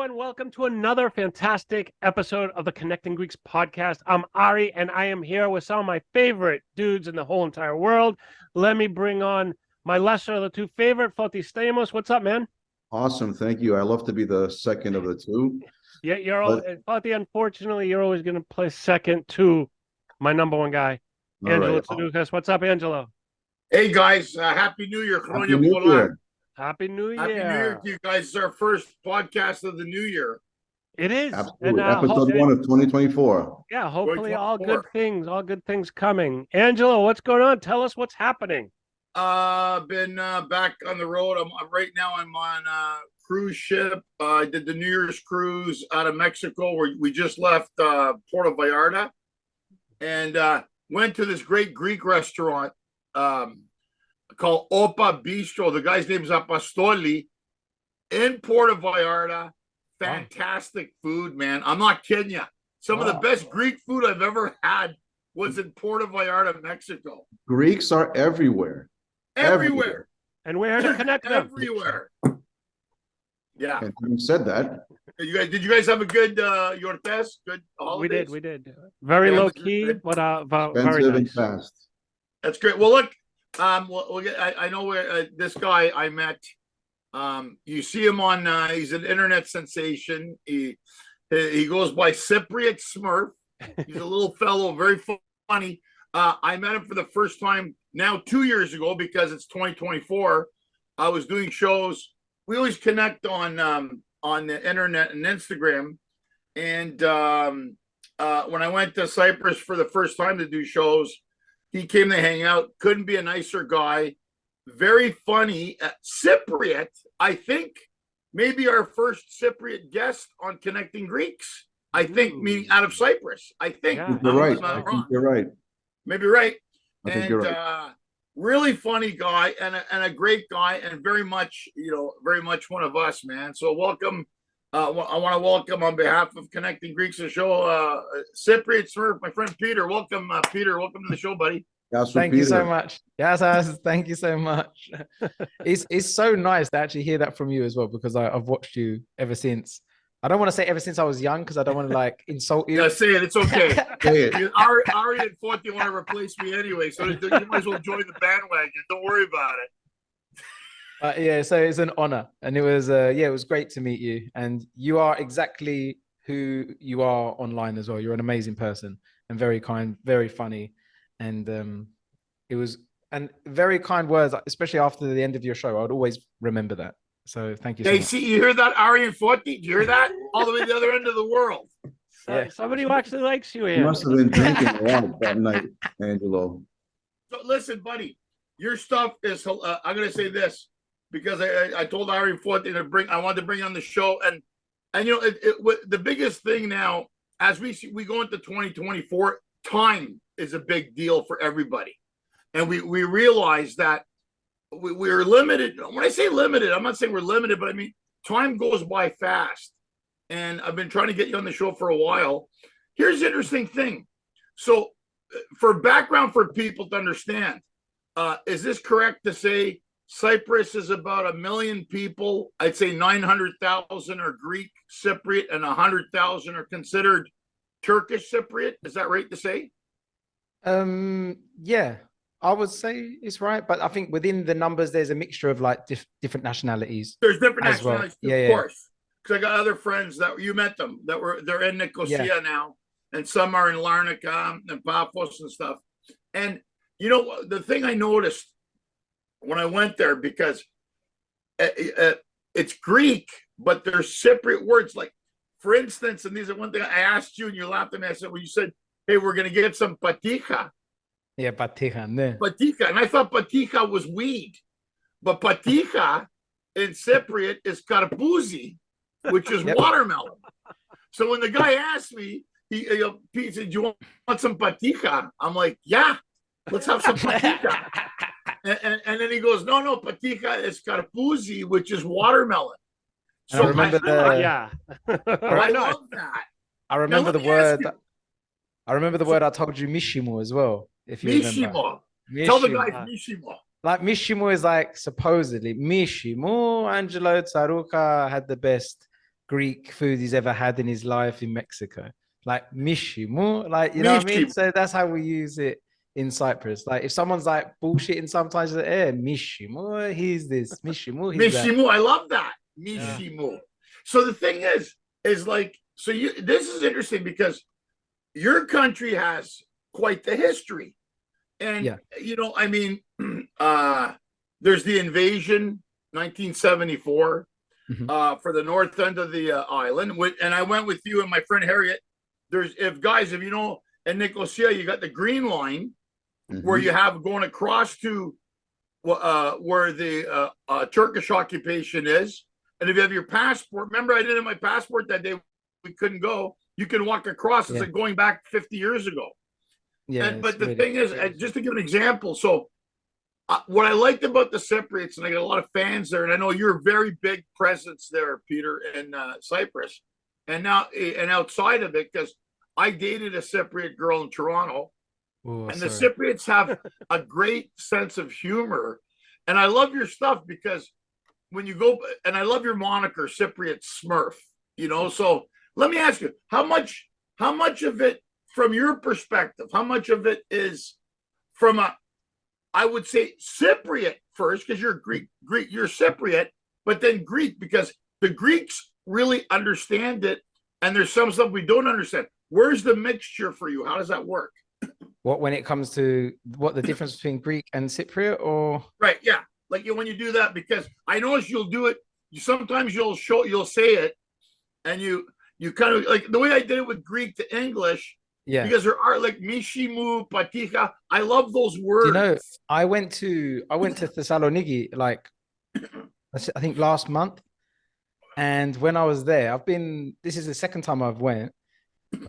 everyone. Welcome to another fantastic episode of the Connecting Greeks podcast. I'm Ari, and I am here with some of my favorite dudes in the whole entire world. Let me bring on my lesser of the two favorite, Fotis Stamos. What's up, man? Awesome, thank you. I love to be the second of the two. Yeah, But, Foti, unfortunately, you're always going to play second to my number one guy, all Angelo right. Tsadukas. What's up, Angelo? Hey guys, Happy New Year. Happy New Year. Happy New Year. Happy New Year to you guys. It's our first podcast of the new year. It is. Absolutely. And, Episode 1 of 2024. Yeah, hopefully all good 2024. all good things coming. Angelo, what's going on? Tell us what's happening. Been back on the road. I'm right now. I'm on a cruise ship. I did the New Year's cruise out of Mexico. Where we just left Puerto Vallarta, and went to this great Greek restaurant called Opa Bistro. The guy's name is Apostoli in Puerto Vallarta. Fantastic food, man. I'm not kidding you. Some of the best Greek food I've ever had was in Puerto Vallarta, Mexico. Greeks are everywhere. Everywhere. And where to connect them? Everywhere. Yeah. And having said that, Did you guys have a good your test? Good holidays? We did. Very Yeah, low key, but very expensive and nice. fast. That's great. Well, look, I know where this guy I met. You see him on. He's an internet sensation. He goes by Cypriot Smurf. He's a little fellow, very funny. I met him for the first time now 2 years ago because it's 2024. I was doing shows. We always connect on the internet and Instagram. And when I went to Cyprus for the first time to do shows, he came to hang out. Couldn't be a nicer guy. Very funny. Cypriot, I think, maybe our first Cypriot guest on Connecting Greeks. I think, meaning out of Cyprus. I think. Yeah. You're right. I'm not I think wrong. you're right. Maybe right. I think And you're right. really funny guy and a great guy and very much one of us, man. So welcome. I want to welcome on behalf of Connecting Greeks the show, Cypriot Smurf, my friend Peter. Welcome, Peter. Welcome to the show, buddy. Thank you so much. Yes, thank you so much. It's so nice to actually hear that from you as well, because I've watched you ever since. I don't want to say ever since I was young, because I don't want to like insult you. Yeah, say it. It's okay. Say it. Ari and Forty want to replace me anyway, so you might as well join the bandwagon. Don't worry about it. Yeah, so it's an honor, and it was great to meet you. And you are exactly who you are online as well. You're an amazing person and very kind, very funny, and it was very kind words, especially after the end of your show. I would always remember that. So thank you so much. See, you hear that, Ari and Forty? Do you hear that? All the way to the other end of the world. Yeah. Somebody who actually likes you You here. must have been drinking a lot that night, Angelo. So listen, buddy, your stuff is. I'm gonna say this because I told Ari and Forty I wanted to bring on the show, and you know the biggest thing now as we go into 2024, time is a big deal for everybody, and we realize that we're limited. When I say limited, I'm not saying we're limited, but I mean time goes by fast. And I've been trying to get you on the show for a while. Here's the interesting thing. So, for background for people to understand, is this correct to say Cyprus is about 1 million people? I'd say 900,000 are Greek Cypriot and 100,000 are considered Turkish Cypriot. Is that right to say? Yeah, I would say it's right, but I think within the numbers there's a mixture of like different nationalities. There's different as well. nationalities, Yeah, of yeah. course. Because I got other friends that you met them they're in Nicosia now, and some are in Larnaca and Paphos and stuff. And you know the thing I noticed when I went there, because it's Greek, but there's Cypriot words. Like, for instance, and these are one thing I asked you and you laughed at me. I said, well, you said, hey, we're going to get some patija. Yeah, patija. Yeah. Patija. And I thought patija was weed. But patija in Cypriot is karpouzi, which is watermelon. So when the guy asked me, he said, do you want some patija? I'm like, yeah, let's have some patija. and then he goes, no, patija is karpouzi, which is watermelon. So I remember I love that. I remember the word. I remember the word I told you, mishimo, as well. If you remember. Mishimo. Tell the guys mishimo. Like Mishimo is like supposedly Mishimo. Angelo Tsaruka had the best Greek food he's ever had in his life in Mexico. Like mishimu, like you know what I mean? Mishimu. So that's how we use it in Cyprus. Like if someone's like bullshitting sometimes, mishimu, he's this, mishimu, he's that. Mishimu. I love that. Yeah. Mishimu. So the thing is like, so you, this is interesting because your country has quite the history. And, Yeah. you know, I mean, there's the invasion, 1974, for the north end of the island. And I went with you and my friend Harriet. There's, if you know, in Nicosia, you got the green line where you have going across to where the Turkish occupation is. And if you have your passport, remember I didn't have my passport that day, we couldn't go. You can walk across. It's like going back 50 years ago. Yeah. But the thing is, just to give an example, so what I liked about the Cypriots, and I got a lot of fans there, and I know you're a very big presence there, Peter, in Cyprus, and now and outside of it, because I dated a Cypriot girl in Toronto, and the Cypriots have a great sense of humor, and I love your stuff because when you go, and I love your moniker, Cypriot Smurf, you know. So let me ask you, how much of it, from your perspective, how much of it is from a, I would say Cypriot first, because you're Greek, you're Cypriot, but then Greek, because the Greeks really understand it, and there's some stuff we don't understand. Where's the mixture for you? How does that work? What, when it comes to what the difference between Greek and Cypriot, or right? Yeah, like when you do that, because I notice you'll do it. Sometimes you'll say it, and you kind of like the way I did it with Greek to English. Yeah, because there are like mishimu, patika. I love those words. You know, I went to Thessaloniki like I think last month, and when I was there, this is the second time I've went,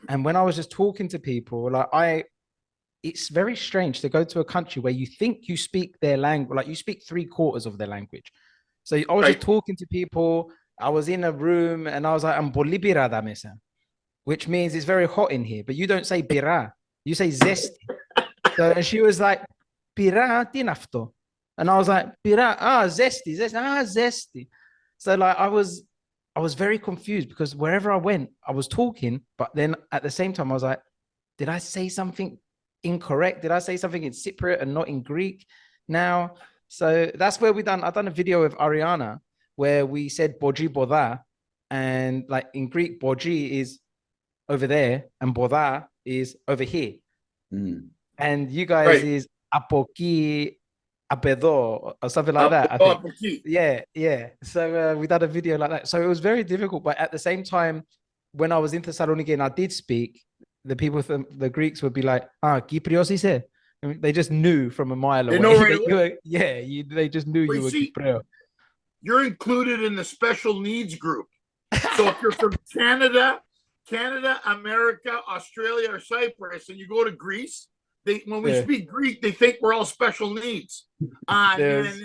and when I was just talking to people, it's very strange to go to a country where you think you speak their language, like you speak 3/4 of their language. So I was just talking to people. I was in a room and I was like, I'm bolibirada mesa, which means it's very hot in here, but you don't say bira, you say zesty. So, and she was like, bira tinafto. And I was like, bira, zesty, zesty. So like I was very confused because wherever I went, I was talking, but then at the same time, I was like, did I say something incorrect? Did I say something in Cypriot and not in Greek now? So that's where I've done a video with Ariana where we said boji boda, and like in Greek, boji is over there and boda is over here. And you guys is apoki apedo or something like that, I think. Yeah. So we done a video like that. So it was very difficult, but at the same time, when I was in Thessaloniki and I did speak, the people from the Greeks would be like, Kyprios is here. I mean, they just knew from a mile away. They know right away. They just knew you were Kyprios. You're included in the special needs group. So if you're from Canada, America, Australia, or Cyprus, and you go to Greece, when we speak Greek, they think we're all special needs. They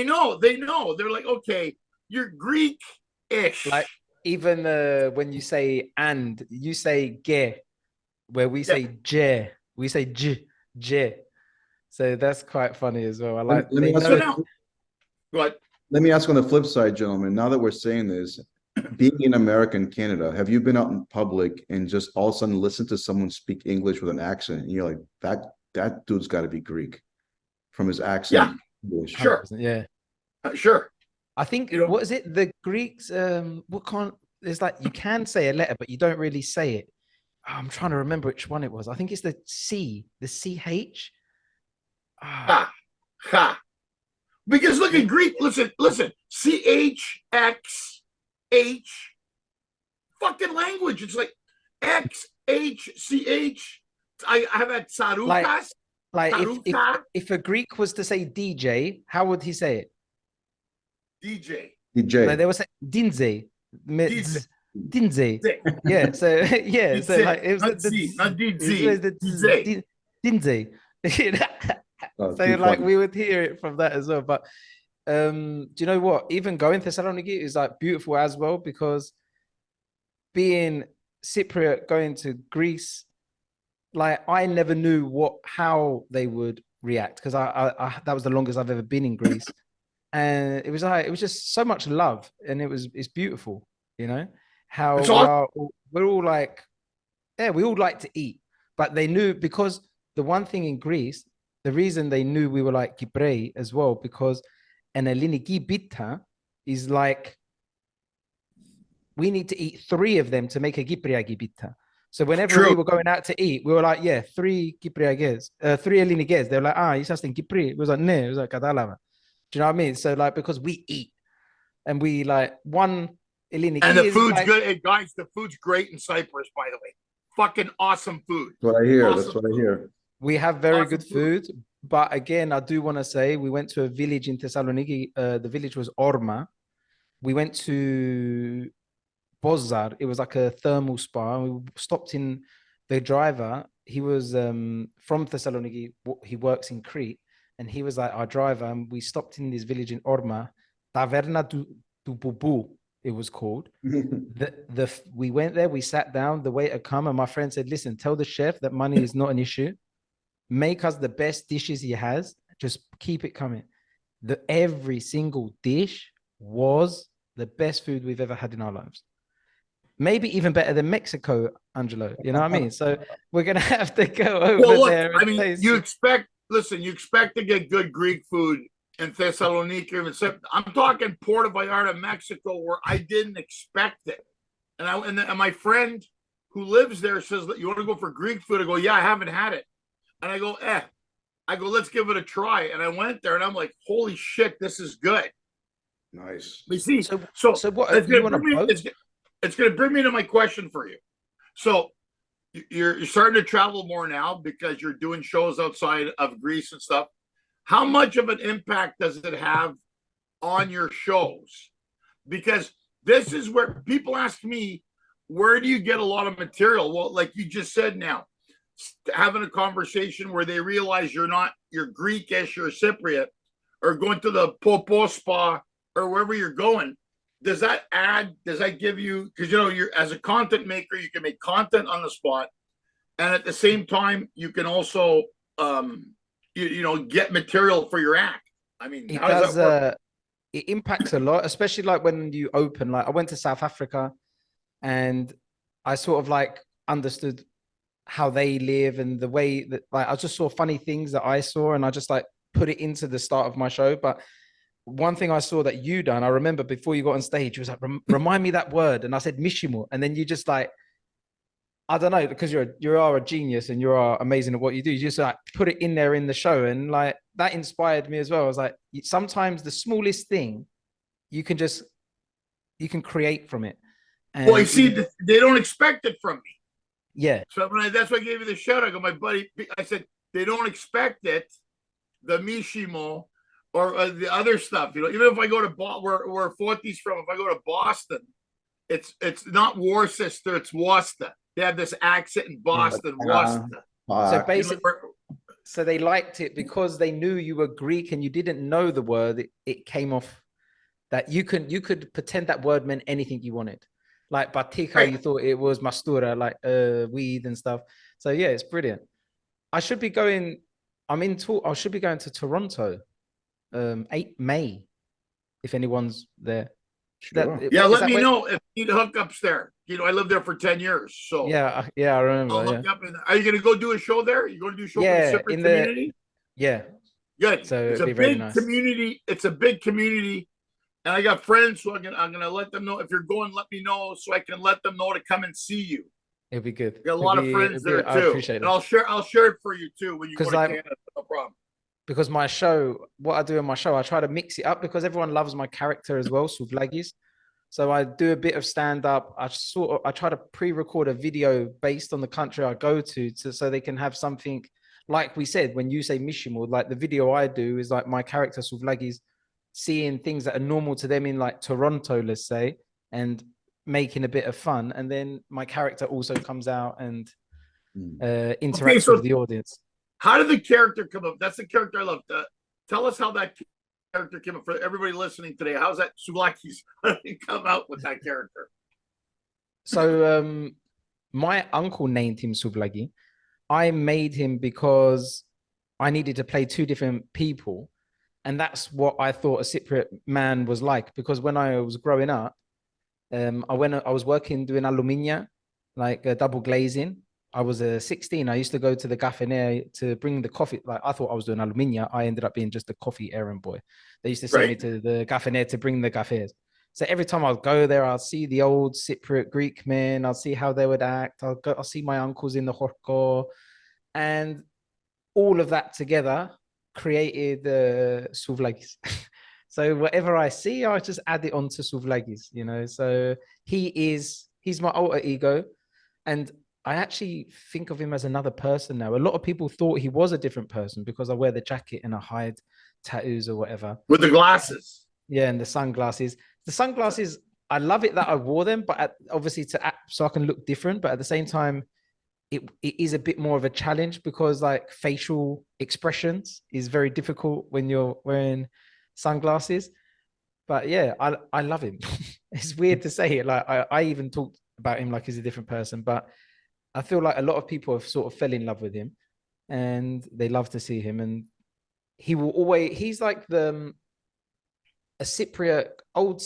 know. They're like, okay, you're Greek-ish. Like even when you say and, you say ge, where we say je, we say je. So that's quite funny as well. I like. Let me ask on the flip side, gentlemen. Now that we're saying this, being in America and Canada, have you been out in public and just all of a sudden listen to someone speak English with an accent, and you're like, that dude's got to be Greek from his accent? Yeah, English. sure. Yeah, sure. I think what is it? The Greeks, it's like you can say a letter, but you don't really say it. I'm trying to remember which one it was. I think it's the C, the CH. Because look at Greek. Listen. CHXH. Fucking language. It's like XHCH. I have had Tsarukas. Like if a Greek was to say DJ, how would he say it? DJ. Like they would say Dinze. Dinze. Yeah. So yeah. So like it was not DZ. Dinze. So like we would hear it from that as well. But do you know what? Even going to Thessaloniki is like beautiful as well, because being Cypriot going to Greece, like I never knew how they would react, because I that was the longest I've ever been in Greece. and it was just so much love, and it's beautiful, you know, how It's all we're all like, yeah, we all like to eat, but they knew, because the one thing in Greece, the reason they knew we were like Kyprei as well, because an Elliniki bita is like, we need to eat 3 of them to make a Kypriagi bita. So whenever true. we were going out to eat, we were like, yeah, 3 Kypriages, 3 Eliniges. They were like, you in Kypri. It was like, no, it was like Kadalava. Do you know what I mean? So like, because we eat, and we like one Eliniki And the is food's like, good. Hey, guys, the food's great in Cyprus, by the way. Fucking awesome food. That's what I hear. Awesome That's what I food. hear. we have very Awesome good food. But again, I do want to say, we went to a village in Thessaloniki. The village was Orma. We went to Bozar. It was like a thermal spa. We stopped in. The driver, he was from Thessaloniki. He works in Crete, and he was like our driver. And we stopped in this village in Orma, Taverna du Bubu, it was called. We went there. We sat down. The waiter come, and my friend said, "Listen, tell the chef that money is not an issue. Make us the best dishes he has. Just keep it coming." Every single dish was the best food we've ever had in our lives. Maybe even better than Mexico, Angelo. You know what I mean? So we're gonna have to go over there. I mean, you expect to get good Greek food in Thessaloniki. I'm talking Puerto Vallarta, Mexico, where I didn't expect it. And my friend who lives there says, "You want to go for Greek food?" I go, "Yeah, I haven't had it." And I go, let's give it a try. And I went there, and I'm like, holy shit, this is good. Nice. You see, so what? It's going to bring me to my question for you. So you're starting to travel more now because you're doing shows outside of Greece and stuff. How much of an impact does it have on your shows? Because this is where people ask me, where do you get a lot of material? Well, like you just said now, having a conversation where they realize you're Greekish, you're Cypriot, or going to the Popo Spa or wherever you're going. Does that give you, because you're, as a content maker, you can make content on the spot, and at the same time you can also get material for your act. I mean, how does that work? It impacts a lot, especially like when you open. Like I went to South Africa, and I sort of like understood how they live, and the way that, like, I just saw funny things that I saw, and I just like put it into the start of my show. But one thing I saw that you done, I remember before you got on stage, you was like, remind me that word. And I said, Mishimo. And then you just like, I don't know, because you are a genius and you are amazing at what you do. You just like put it in there in the show. And like, that inspired me as well. I was like, sometimes the smallest thing you can create from it. And well, you see, they don't expect it from me. Yeah. So that's why I gave you the shout out. I go, my buddy, I said, they don't expect it, the Mishimo, or the other stuff, even if I go to where Forty's from, if I go to Boston, it's not Worcester, it's Worcester. They have this accent in Boston, Worcester. So basically, so they liked it because they knew you were Greek and you didn't know the word. It came off that you could pretend that word meant anything you wanted. Like batika, right. You thought it was mastura, like weed and stuff. So yeah, it's brilliant. I should be going. I should be going to Toronto. 8 May, if anyone's there. Sure. Let me know if you need hookups there. I lived there for 10 years. So yeah, I remember. I'll hook up are you going to go do a show there? You going to do a show for the Cypriot community? Yeah. Good. So it's a big community. It's a big community. And I got friends, so I'm gonna let them know. If you're going, let me know so I can let them know to come and see you. It'll be good. I got a lot of friends there too. I appreciate it. And I'll share it for you too when you go to Canada. No problem. Because my show, what I do in my show, I try to mix it up because everyone loves my character as well, Souvlakis. So I do a bit of stand-up. I try to pre-record a video based on the country I go to so they can have something, like we said, when you say Mishimo, like the video I do is like my character Souvlakis seeing things that are normal to them in like Toronto, let's say, and making a bit of fun. And then my character also comes out and interacts with the audience. How did the character come up? That's the character I love. Tell us how that character came up for everybody listening today. How's that Souvlakis? How did he come out with that character? So my uncle named him Souvlaki. I made him because I needed to play 2 different people. And that's what I thought a Cypriot man was like, because when I was growing up, I was working doing aluminium, like double glazing. I was 16. I used to go to the caffeine to bring the coffee. Like I thought I was doing aluminium. I ended up being just a coffee errand boy. They used to send me to the caffeine to bring the cafes. So every time I'd go there, I'd see the old Cypriot Greek men. I'd see how they would act. I'll see my uncles in the horko, and all of that together created the Souvlakis. So whatever I see, I just add it on to Souvlakis, you know. So he's my alter ego. And I actually think of him as another person now. A lot of people thought he was a different person because I wear the jacket and I hide tattoos or whatever. With the glasses. Yeah, and the sunglasses. The sunglasses, I love it that I wore them, but obviously so I can look different. But at the same time, it is a bit more of a challenge because like facial expressions is very difficult when you're wearing sunglasses. But yeah, I love him. It's weird to say it. Like I even talked about him like he's a different person, but I feel like a lot of people have sort of fell in love with him and they love to see him. And he's like a Cypriot, old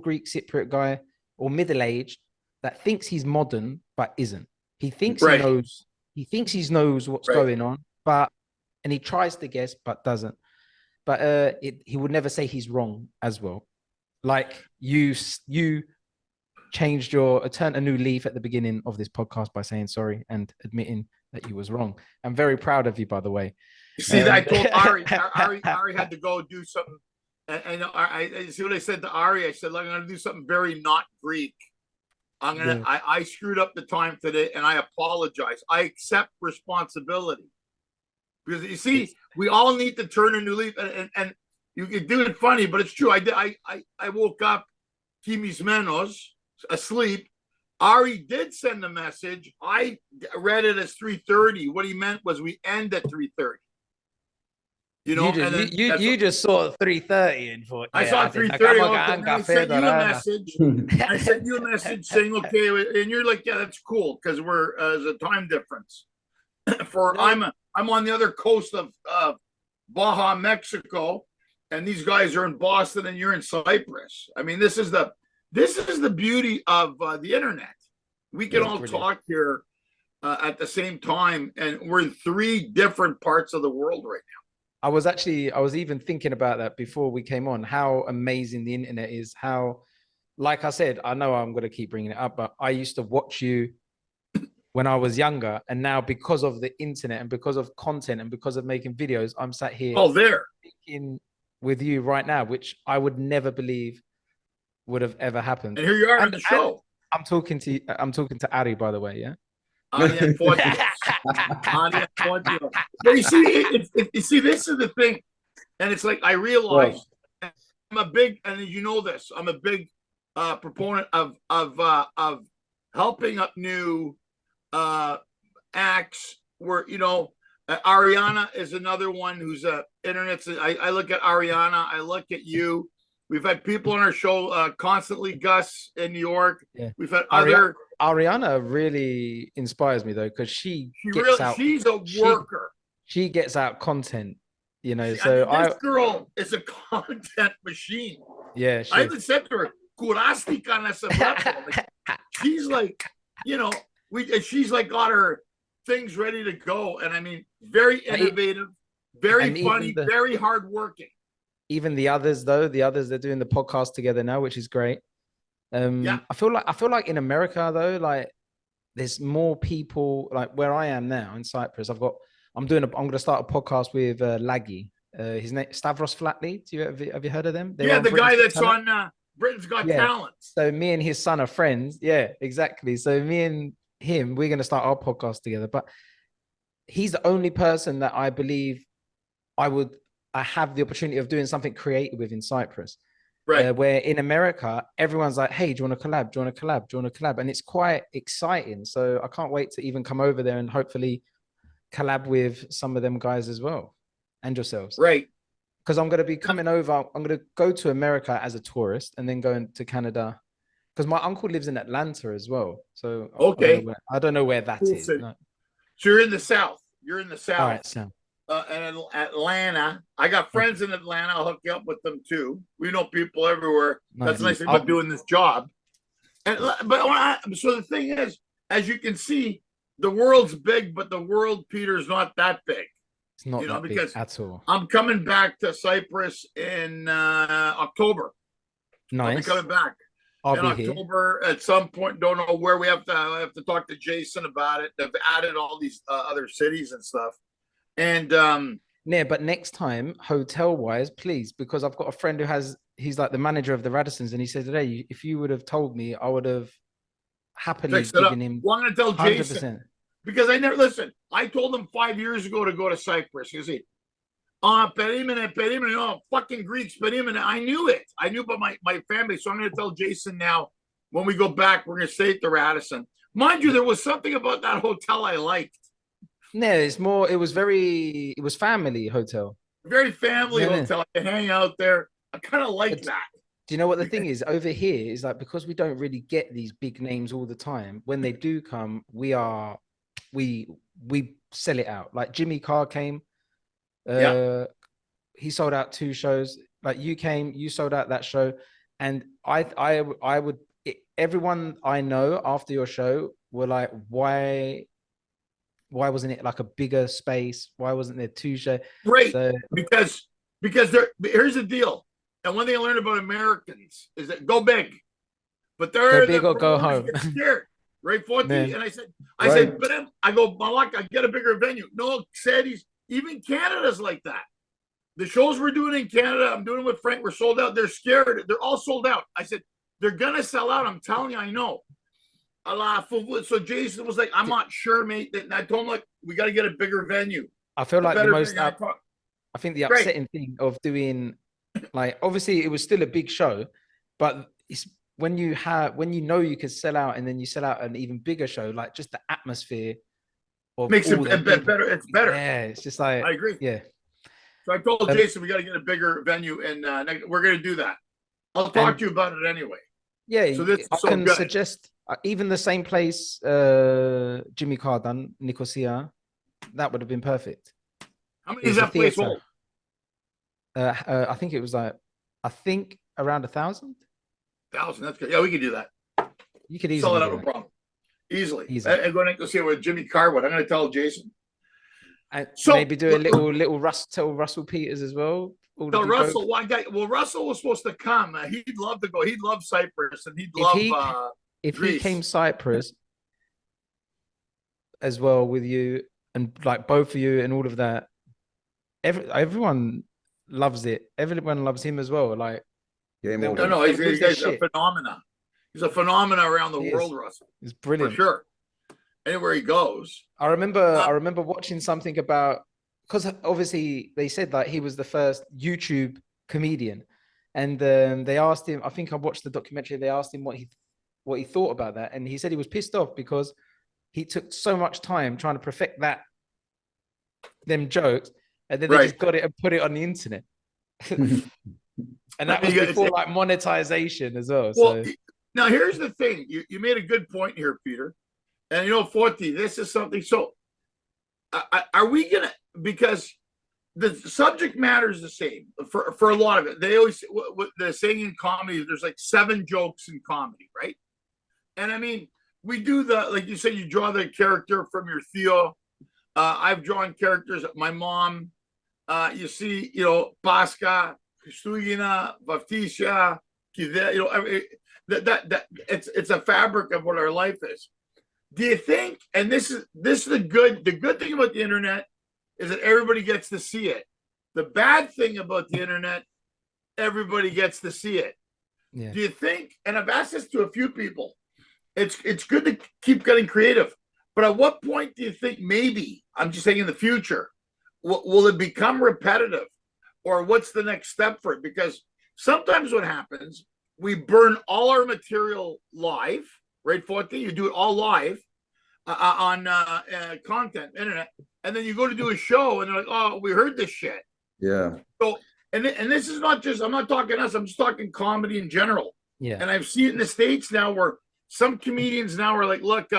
Greek Cypriot guy or middle-aged that thinks he's modern, but isn't. He thinks he knows what's going on, and he tries to guess, but doesn't. But he would never say he's wrong as well. Like you turned a new leaf at the beginning of this podcast by saying sorry and admitting that you was wrong. I'm very proud of you, by the way. You see, I told Ari had to go do something. And I see what I said to Ari. I said, look, I'm going to do something very not Greek. I screwed up the time today and I apologize. I accept responsibility. Because you see, we all need to turn a new leaf, and you can do it funny, but it's true. I woke up, Kimis Menos, asleep. Ari did send a message. I read it as 3:30. What he meant was we end at 3:30. You know, you just saw 3:30 and thought, I saw 3:30. I sent you a message. I sent you a message saying, okay, and you're like, yeah, that's cool because we're as a time difference. I'm on the other coast of Baja, Mexico, and these guys are in Boston, and you're in Cyprus. I mean, this is the beauty of the internet. We can all talk here at the same time, and we're in 3 different parts of the world right now. I was even thinking about that before we came on, how amazing the internet is. How, like I said, I know I'm going to keep bringing it up, but I used to watch you when I was younger. And now because of the internet and because of content and because of making videos, I'm sat here speaking with you right now, which I would never believe would have ever happened. And here you are on the show. I'm talking to Ari, by the way. Yeah. But you see, this is the thing, and it's like I realized I'm a big, and you know this, I'm a big proponent of helping up new acts. Where Ariana is another one who's internet's. I look at Ariana, I look at you. We've had people on our show constantly. Gus in New York. Yeah. We've had other. Ariana really inspires me though, because she's a worker. She gets out content, So this girl is a content machine. Yeah, I even said to her, "Kurastika na sabrato." She's like, she's like got her things ready to go, and I mean, very innovative, very funny, very hardworking. Even the others, they're doing the podcast together now, which is great. I feel like in America though, like there's more people like where I am now in Cyprus. I'm going to start a podcast with Laggy. His name Stavros Flatley. Have you heard of them? The guy that's on Britain's Got Talent. So me and his son are friends. Yeah, exactly. So me and him, we're going to start our podcast together. But he's the only person that I believe I have the opportunity of doing something creative with in Cyprus. Right. Where in America, everyone's like, hey, do you want to collab? Do you want to collab? Do you want to collab? And it's quite exciting. So I can't wait to even come over there and hopefully collab with some of them guys as well and yourselves. Right. Because I'm going to be coming over. I'm going to go to America as a tourist and then go to Canada. Because my uncle lives in Atlanta as well. So okay. I don't know where that is. No. So you're in the South. You're in the South. All right, Sam. and Atlanta. I got friends in Atlanta. I'll hook you up with them too. We know people everywhere. That's the nice thing about doing this job. And so the thing is, as you can see, the world's big, but the world, Peter, is not that big. It's not that because big at all. I'm coming back to Cyprus in October. Nice. I'll be coming back I'll in be October here. at some point. Don't know where we have to. I have to talk to Jason about it. They've added all these other cities and stuff. And yeah, but next time, hotel wise, please, because I've got a friend he's like the manager of the Radissons, and he said today, if you would have told me, I would have happily given him. Well, I'm going to tell 100%. Jason because I never listen. I told him 5 years ago to go to Cyprus. You see, perimene, oh, fucking Greeks, perimene. I knew it. I knew about my family. So I'm going to tell Jason now when we go back, we're going to stay at the Radisson. Mind you, there was something about that hotel I liked. No, it was family hotel. Very family hotel. I can hang out there. I kind of like that. Do you know what the thing is over here is like, because we don't really get these big names all the time. When they do come, we sell it out. Like Jimmy Carr came, he sold out 2 shows. Like you came, you sold out that show, and everyone I know after your show were like, why wasn't it like a bigger space? Why wasn't there 2 shows? Right, so, because here's the deal. And one thing I learned about Americans is that go big, but they're go big or go home. Get scared, right? 40. And I said, but I go, Malak, I get a bigger venue. No, cities, even Canada's like that. The shows we're doing in Canada, I'm doing with Frank, we're sold out. They're scared. They're all sold out. I said, they're gonna sell out. I'm telling you, I know. So Jason was like, I'm not sure, mate. And I told him, like, we got to get a bigger venue. I feel like I think the upsetting thing of doing, like, obviously it was still a big show, but it's when you know you can sell out, and then you sell out an even bigger show, like just the atmosphere makes it better. It's better. Yeah, it's just like, I agree. Yeah. So I told Jason we got to get a bigger venue, and we're going to do that. I'll talk to you about it anyway. Yeah, so this I can suggest even the same place Jimmy Carr done, Nicosia, that would have been perfect. How many is that place hold? I think it was like, around 1,000. 1,000, that's good. Yeah, we could do that. You could easily sell it out, no problem. Easily. I'm going to go see what Jimmy Carr would. I'm going to tell Jason. And so maybe do a little Russell Peters as well. No, Russell, Russell was supposed to come. He'd love to go. He'd love Cyprus, and he'd love if Greece. He came Cyprus as well with you, and like both of you and all of that. Everyone loves it. Everyone loves him as well. Like, he's a phenomenon. He's a phenomenon around the world, Russell. He's brilliant for sure. Anywhere he goes. I remember watching something about, because obviously they said that he was the first YouTube comedian, and they asked him. I think I watched the documentary. They asked him what he thought about that, and he said he was pissed off because he took so much time trying to perfect them jokes, and then they just got it and put it on the internet. And that was before like monetization as well. So now here's the thing: you made a good point here, Peter. And Forti, this is something. So, are we gonna? Because the subject matter is the same for a lot of it. They always what they're saying in comedy. There's like 7 jokes in comedy, right? And I mean, we do like you said, you draw the character from your Theo. I've drawn characters. My mom. You see, Pasca, Stugina, Baptistia, that it's a fabric of what our life is. Do you think? And this is the good thing about the internet is that everybody gets to see it. The bad thing about the internet, everybody gets to see it. Yeah. Do you think? And I've asked this to a few people. It's good to keep getting creative, but at what point do you think maybe, I'm just saying in the future, will it become repetitive, or what's the next step for it? Because sometimes what happens, we burn all our material live, right? Forte, you do it all live on content, internet, and then you go to do a show, and they're like, "Oh, we heard this shit." Yeah. So, and this is not just, I'm not talking us, I'm just talking comedy in general. Yeah. And I've seen it in the States now where some comedians now are like, "Look,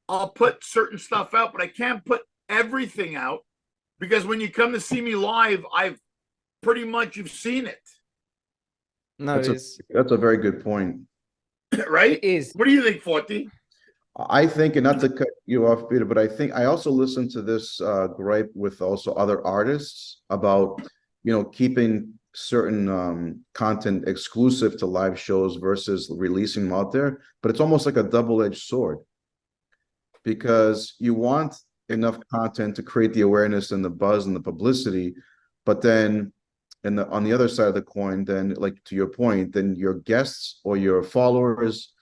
I'll put certain stuff out, but I can't put everything out because when you come to see me live, I've pretty much you've seen it, No, that's a very good point. right? it is. What do you think, Forty? I think, and not to cut you off, Peter, but I think I also listened to this gripe with also other artists about, keeping certain content exclusive to live shows versus releasing them out there. But it's almost like a double-edged sword, because you want enough content to create the awareness and the buzz and the publicity, but then on the other side of the coin, then, like, to your point, then your guests or your followers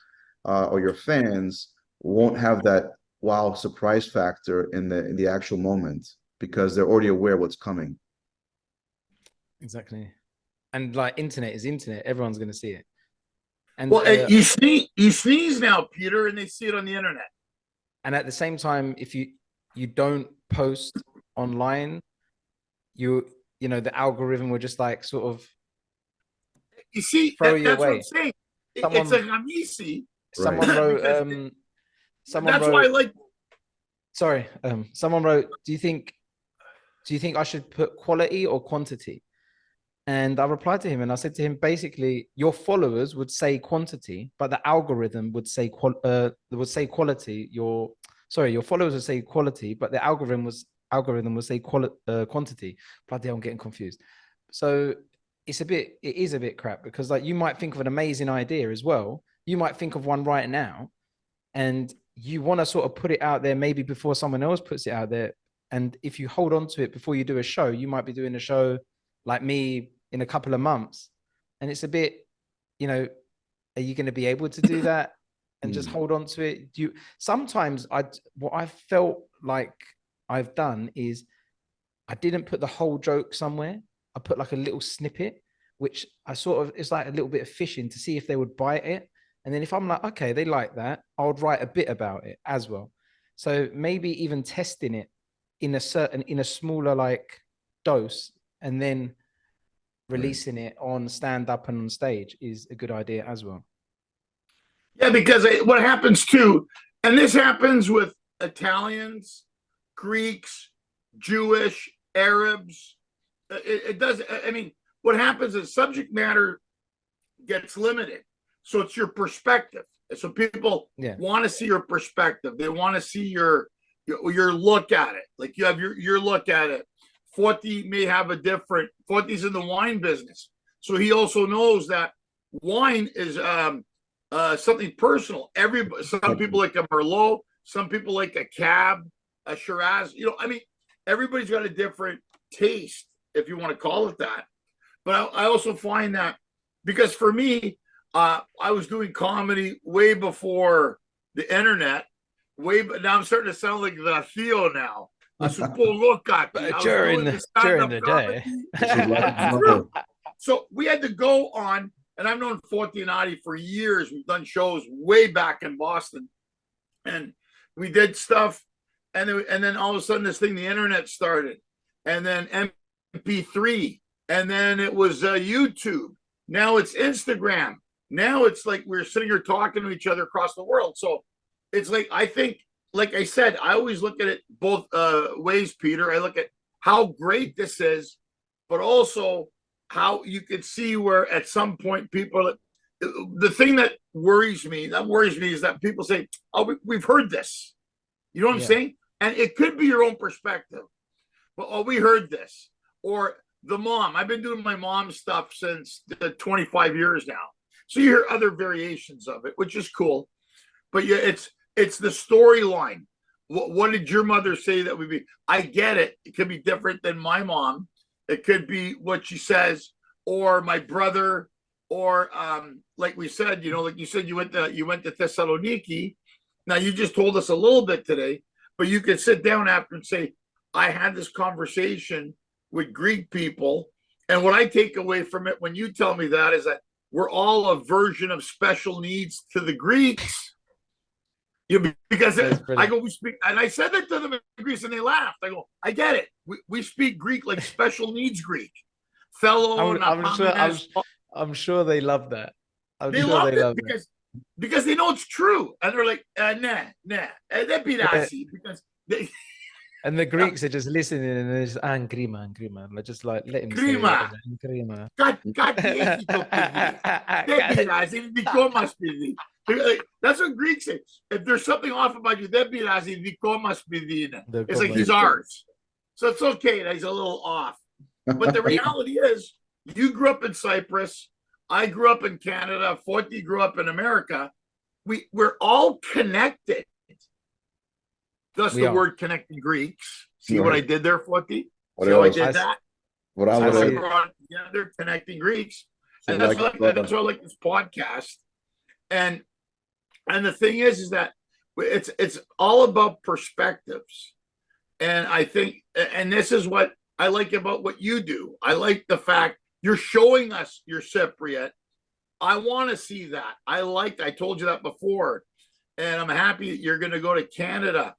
or your fans won't have that wow surprise factor in the actual moment, because they're already aware what's coming. Exactly. And like internet is internet, everyone's going to see it. And you sneeze now, Peter, and they see it on the internet. And at the same time, if you don't post online, the algorithm will just like sort of You see, throw you that's away. what I'm saying. It's like I'm easy. Someone Right. wrote That's why I like. Sorry, someone wrote, do you think I should put quality or quantity? And I replied to him and I said to him, basically, your followers would say quantity, but the algorithm would say quality. Your followers would say quality, but the algorithm would say quantity. Bloody hell, I'm getting confused. So it is a bit crap, because like you might think of an amazing idea as well. You might think of one right now, and you want to sort of put it out there maybe before someone else puts it out there. And if you hold on to it before you do a show, you might be doing a show like me in a couple of months. And it's a bit, are you going to be able to do that and just hold on to it? Sometimes what I felt like I've done is I didn't put the whole joke somewhere. I put like a little snippet, which it's like a little bit of fishing to see if they would bite it. And then if I'm like, okay, they like that, I would write a bit about it as well. So maybe even testing it in a smaller like dose, and then releasing it on stand up and on stage is a good idea as well. Yeah, because what happens too, and this happens with Italians, Greeks, Jewish, Arabs. It does. I mean, what happens is subject matter gets limited. So it's your perspective. So people want to see your perspective. They want to see your look at it. Like you have your look at it. Forty may have a different. Forty's in the wine business, so he also knows that wine is something personal. Some people like a Merlot. Some people like a Cab, a Shiraz. I mean, everybody's got a different taste, if you want to call it that. But I also find that, because for me, I was doing comedy way before the internet. Now I'm starting to sound like the Theo now. During the day. So we had to go on, and I've known Forty and Adi for years. We've done shows way back in Boston, and we did stuff, and then all of a sudden this thing, the internet started, and then MP3, and then it was YouTube. Now it's Instagram. Now it's like we're sitting here talking to each other across the world. So it's like, I think, like I said, I always look at it both ways, Peter. I look at how great this is, but also how you could see where at some point people, the thing that worries me is that people say, oh, we've heard this. You know what I'm saying? And it could be your own perspective. But, oh, we heard this. Or the mom. I've been doing my mom stuff since 25 years now. So you hear other variations of it, which is cool. But yeah, it's the storyline. What did your mother say that would be? I get it. It could be different than my mom. It could be what she says, or my brother, or like we said, like you said, you went to Thessaloniki. Now you just told us a little bit today, but you could sit down after and say, I had this conversation with Greek people, and what I take away from it when you tell me that is that we're all a version of special needs to the Greeks. Because I go, we speak, and I said that to them in Greece, and they laughed. I go, I get it. We speak Greek like special needs Greek. I'm sure they love that. They love it because they know it's true, and they're like, nah, that'd be nasty because they. And the Greeks are just listening and they're just angrima. Like just like let him say it. Grima. Angrima. Κάτι το παιδί. Δεν πειράζει, δικό μας παιδί. That's what Greeks say. If there's something off about you, δεν πειράζει, δικό μας παιδί είναι. It's like he's ours. So it's okay that he's a little off. But the reality is, you grew up in Cyprus. I grew up in Canada. Forty grew up in America. We're all connected. Thus the word connecting Greeks. See what I did there, Forty? See how I did that? What I would brought together connecting Greeks. And that's why I like this podcast. And the thing is that it's all about perspectives. And I think, and this is what I like about what you do. I like the fact you're showing us your Cypriot. I want to see that. I told you that before. And I'm happy that you're going to go to Canada.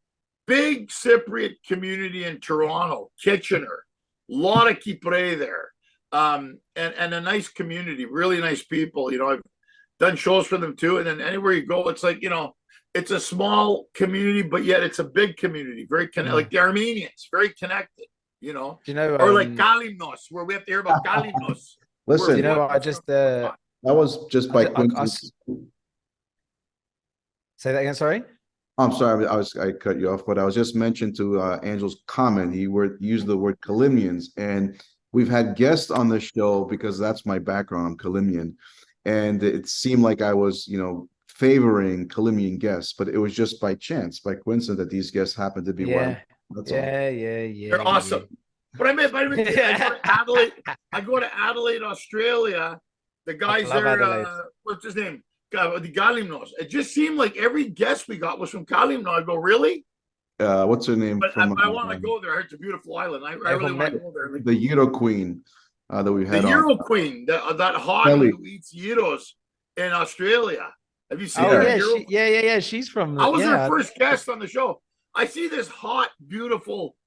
Big Cypriot community in Toronto, Kitchener. A lot of Kypri there. And a nice community, really nice people. You know, I've done shows for them too. And then anywhere you go, it's like, you know, it's a small community, but yet it's a big community. Very connected, like the Armenians, very connected, you know. Do you know, or like Kalimnos, where we have to hear about Kalimnos. Listen, you know what? I just that was just by coincidence. Say that again. Sorry. I'm sorry, I cut you off, but I was just mentioned to Angel's comment. He used the word Kalimians, and we've had guests on the show because that's my background. I'm Kalimian, and it seemed like I was, you know, favoring Kalimian guests, but it was just by chance, by coincidence, that these guests happened to be white. That's all. They're awesome. But I mean, I go to Adelaide, Australia. The guys there, what's his name? The Kalimnos. It just seemed like every guest we got was from Kalimnos. I go, really? What's her name? But I want to go there. It's a beautiful island. I really want to go there. The Euro Queen that we had. The Euro Queen, that hottie who eats gyros in Australia. Have you seen her? Yeah. She's from. I was her first guest on the show. I see this hot, beautiful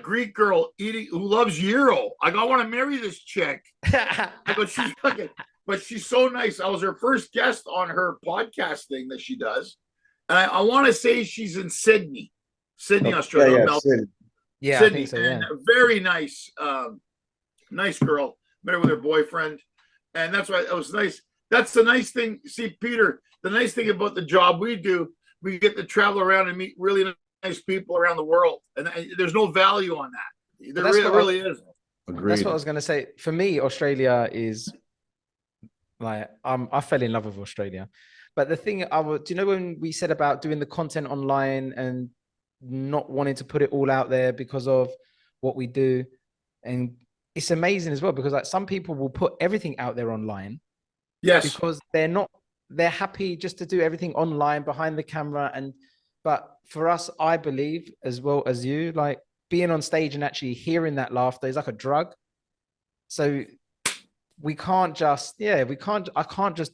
Greek girl who loves gyro. I go, I want to marry this chick. I go, she's fucking. But she's so nice. I was her first guest on her podcast thing that she does. And I want to say she's in Sydney, Australia. Sydney. Yeah, Sydney. I think so, and a very nice, nice girl. Met her with her boyfriend. And that's why it was nice. That's the nice thing. See, Peter, the nice thing about the job we do, we get to travel around and meet really nice people around the world. And there's no value on that. There really is. Agreed. That's what I was going to say. For me, Australia is... Like I fell in love with Australia, but the thing do you know when we said about doing the content online and not wanting to put it all out there because of what we do, and it's amazing as well because like some people will put everything out there online, because they're happy just to do everything online behind the camera, but for us, I believe as well as you, like being on stage and actually hearing that laughter is like a drug. So I can't just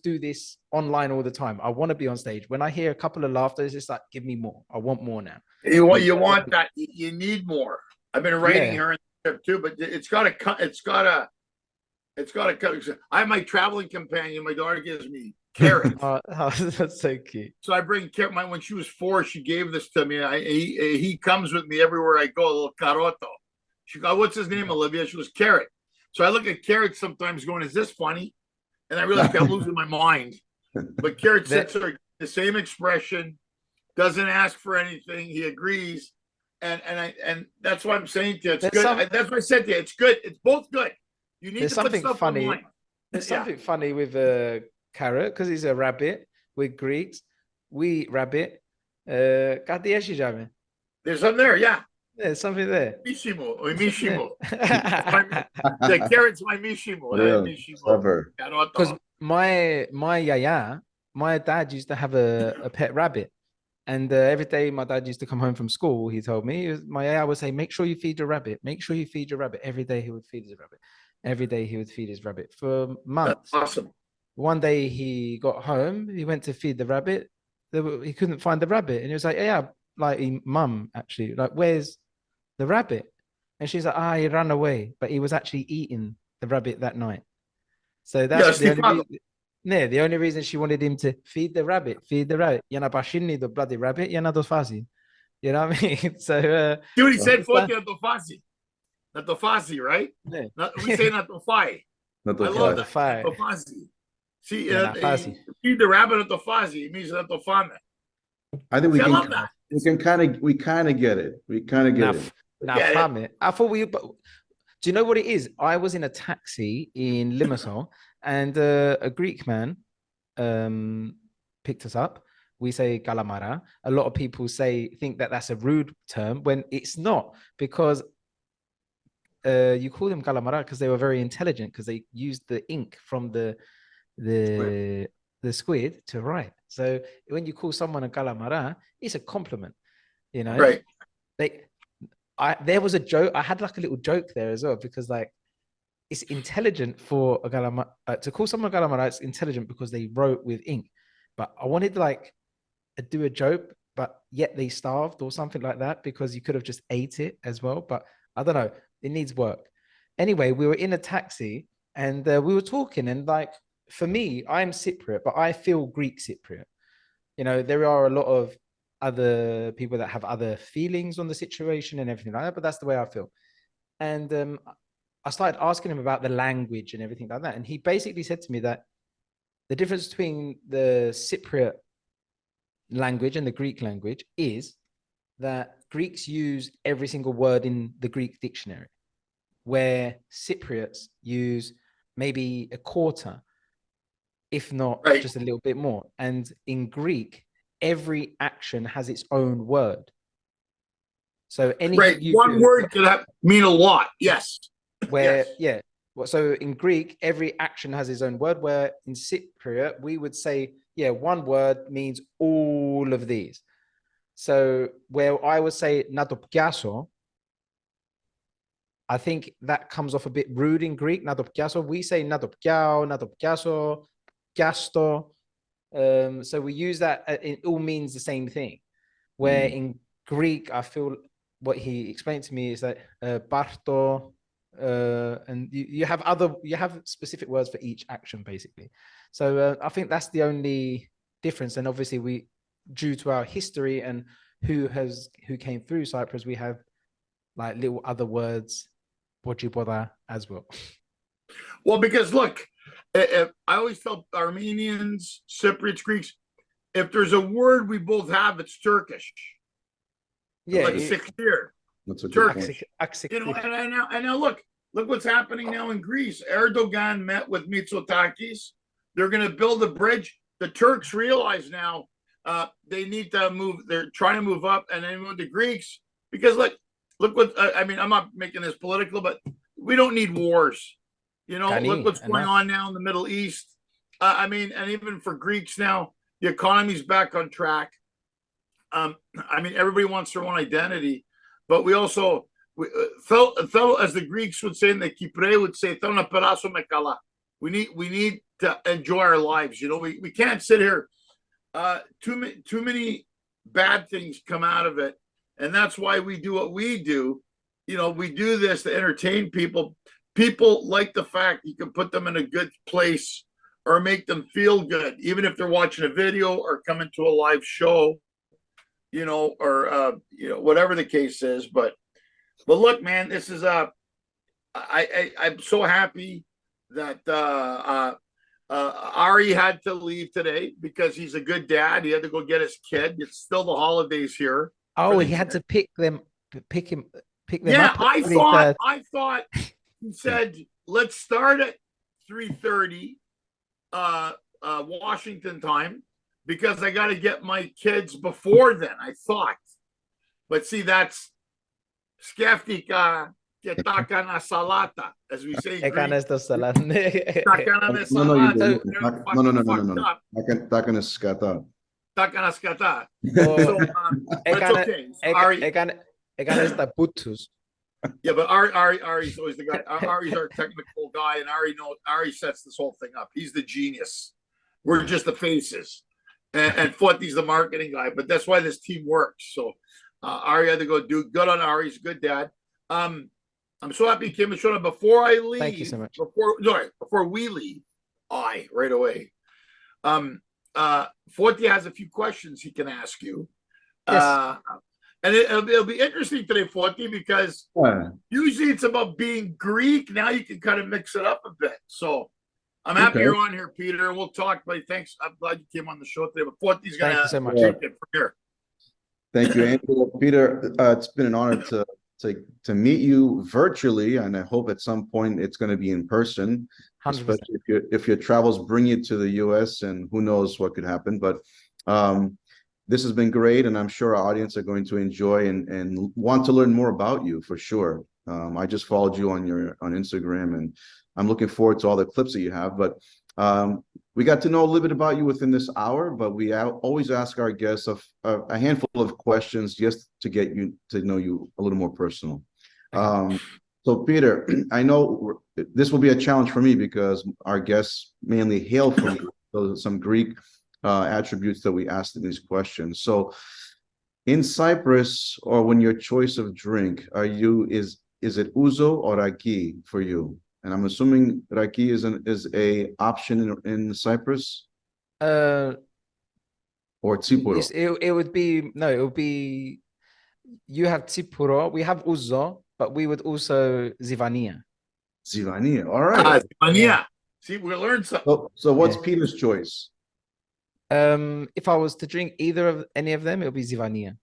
do this online all the time. I want to be on stage. When I hear a couple of laughter, it's just like, give me more. I want more now. You want that. You need more. I've been writing her in there too, but it's got to cut. I have my traveling companion. My daughter gives me carrots. That's so cute. So I bring carrot. When she was 4, she gave this to me. He comes with me everywhere I go. A little caroto. She goes, what's his name, Olivia? She was Carrot. So I look at Carrot sometimes going, is this funny? And I realize I'm losing my mind. But Carrot sits there, the same expression, doesn't ask for anything. He agrees. And that's what I'm saying to you. It's good. That's what I said to you. It's good. It's both good. You need to put stuff funny. online. There's something funny with Carrot because he's a rabbit. We're Greeks. We rabbit. There's something there, yeah. There's something there. Mishimo. The Carrot's my Mishimo. Because my yaya, my dad used to have a pet rabbit. And every day my dad used to come home from school, he told me, my yaya would say, make sure you feed your rabbit. Make sure you feed your rabbit. Every day he would feed his rabbit. Every day he would feed his rabbit for months. That's awesome. One day he got home, he went to feed the rabbit. He couldn't find the rabbit. And he was like, yeah, like mum, actually, like, where's the rabbit? And she's like, he ran away, but he was actually eating the rabbit that night. So that's the only reason she wanted him to feed the rabbit. Yana bashini the bloody rabbit, yana dos fácil. You know what I mean? So See what he said, it's like- Forte Natofasi, right? yeah. We say Natofai. Not the I love fly. that. Natofai. Natofasi. See, Yeah, Natofasi. feed the rabbit Natofasi. It means Natofame. I think See, I love that. we kind of get it. We kind of get it. Now, Get it. fam it. I thought we. But do you know what it is? I was in a taxi in Limassol, and a Greek man picked us up. We say calamara. A lot of people think that that's a rude term when it's not, because you call them calamara because they were very intelligent, because they used the ink from the squid to write. So when you call someone a calamara, it's a compliment. You know, Right. There was a joke. I had like a little joke there as well, because like it's intelligent for a calamara to call someone a calamara. It's intelligent because they wrote with ink. But I wanted like do a joke, but yet they starved or something like that, because you could have just ate it as well. But I don't know. It needs work. Anyway, we were in a taxi and we were talking, and like for me, I'm Cypriot, but I feel Greek Cypriot. You know, there are a lot of other people that have other feelings on the situation and everything like that, but that's the way I feel. And I started asking him about the language and everything like that, and he basically said to me that the difference between the Cypriot language and the Greek language is that Greeks use every single word in the Greek dictionary, where Cypriots use maybe a quarter, if not Right. just a little bit more. And in Greek, every action has its own word. So anything Right. you One do, word could mean a lot. Yes. where Yes. yeah. So in Greek, every action has its own word, where in Cypriot, we would say, yeah, one word means all of these. So where I would say na to piaso, I think that comes off a bit rude in Greek. Na to piaso, we say na to piao, na to piaso, piasto. So we use that. It all means the same thing. Where in Greek, I feel what he explained to me is that parto, and you have specific words for each action basically. So I think that's the only difference. And obviously, we, due to our history and who came through Cyprus, we have like little other words, boda, as well. Well, because look, I always tell Armenians, Cypriots, Greeks, if there's a word we both have, it's Turkish. Yeah, Like Sikir. That's a good Turkish. point. You know, and now look what's happening now in Greece. Erdogan met with Mitsotakis. They're going to build a bridge. The Turks realize now they need to move. They're trying to move up, and then move the Greeks, because look what I mean. I'm not making this political, but we don't need wars. You know, look what's going on now in the Middle East. I mean, and even for Greeks now, the economy's back on track. I mean, everybody wants their own identity, but we also felt, as the Greeks would say, and the Kypri would say, we need to enjoy our lives. You know, we can't sit here. Too many bad things come out of it, and that's why we do what we do. You know, we do this to entertain people. People like the fact you can put them in a good place or make them feel good, even if they're watching a video or coming to a live show, you know, or whatever the case is. But look, man, this is I'm so happy that Ari had to leave today because he's a good dad. He had to go get his kid. It's still the holidays here. Oh, he had to pick them Yeah, up. I thought he said, let's start at 3:30 Washington time, because I got to get my kids before then, I thought. But see, that's skeftika ketakana salata, as we say. No, you didn't. No. Takana skata. Takana skata. So, but it's okay. Yeah, but Ari's always the guy. Ari's our technical guy, and Ari sets this whole thing up. He's the genius. We're just the faces, and Forti's the marketing guy. But that's why this team works. So Ari had to go do good on Ari. He's a good dad. I'm so happy he came and showed up. Before I leave, thank you so much. Before we leave, right away. Forti has a few questions he can ask you. Yes. And it'll be interesting today, Forty, because Yeah. usually it's about being Greek. Now you can kind of mix it up a bit. So I'm happy Okay. you're on here, Peter, and we'll talk. But thanks. I'm glad you came on the show today. But Forty's Thank gonna you so much. take it from here. Thank you, Andrew. Peter, it's been an honor to meet you virtually, and I hope at some point it's going to be in person, 100%. especially if your travels bring you to the US, and who knows what could happen. But this has been great, and I'm sure our audience are going to enjoy and want to learn more about you for sure. I just followed you on Instagram, and I'm looking forward to all the clips that you have. But we got to know a little bit about you within this hour, but we always ask our guests a handful of questions just to get you to know you a little more personal. So Peter, I know this will be a challenge for me because our guests mainly hail from some Greek attributes that we asked in these questions. So in Cyprus, or when your choice of drink, is it ouzo or raki for you? And I'm assuming raki is a option in Cyprus, or tsipuro. It would be you have tsipuro, we have ouzo, but we would also zivania. Zivania. All right. Yeah. See, we learned something. So what's Peter's choice? If I was to drink any of them, it would be zivania.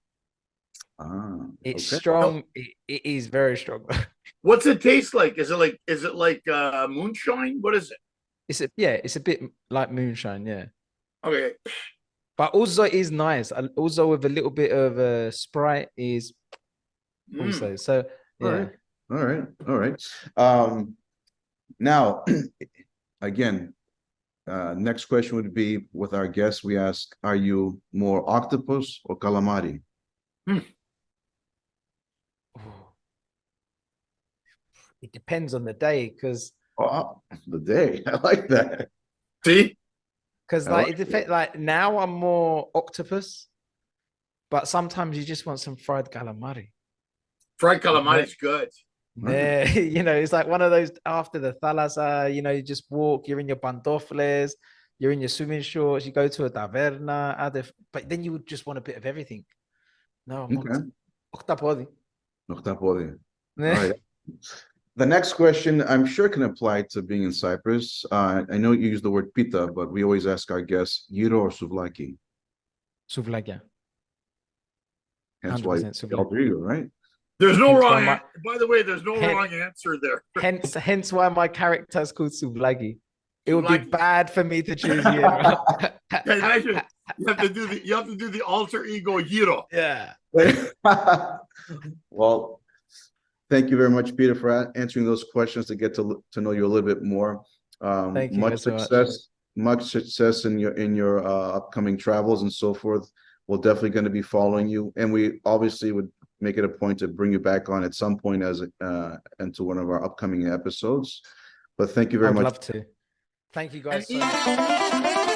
It's strong. It is very strong. What's it taste like? Is it like moonshine? What is it? It's a bit like moonshine, yeah. Okay. But also is nice. Also with a little bit of Sprite is also. So yeah. All right. Now, again, next question would be with our guests. We ask, are you more octopus or calamari? It depends on the day, because The day. I like that. See? Because it depends. Like now, I'm more octopus, but sometimes you just want some fried calamari. Fried calamari is good. Yeah, it's like one of those after the thalassa. You just walk. You're in your pantofles. You're in your swimming shorts. You go to a taverna. But then you would just want a bit of everything. No, octapodi. Octapodi. All right. The next question, I'm sure, can apply to being in Cyprus. I know you use the word pita, but we always ask our guests, gyro or souvlaki? Souvlaki. Hence why Rodrigo, right? There's no wrong answer. By the way, there's no wrong answer there. Hence why my character is called Souvlaki. It would be bad for me to choose gyro. You have to do the alter ego gyro. Yeah. Well, thank you very much, Peter, for answering those questions to get to know you a little bit more. Thank you. Much success in your upcoming travels and so forth. We're definitely going to be following you, and we obviously would make it a point to bring you back on at some point into one of our upcoming episodes. But thank you very much. I'd love to. Thank you guys so much.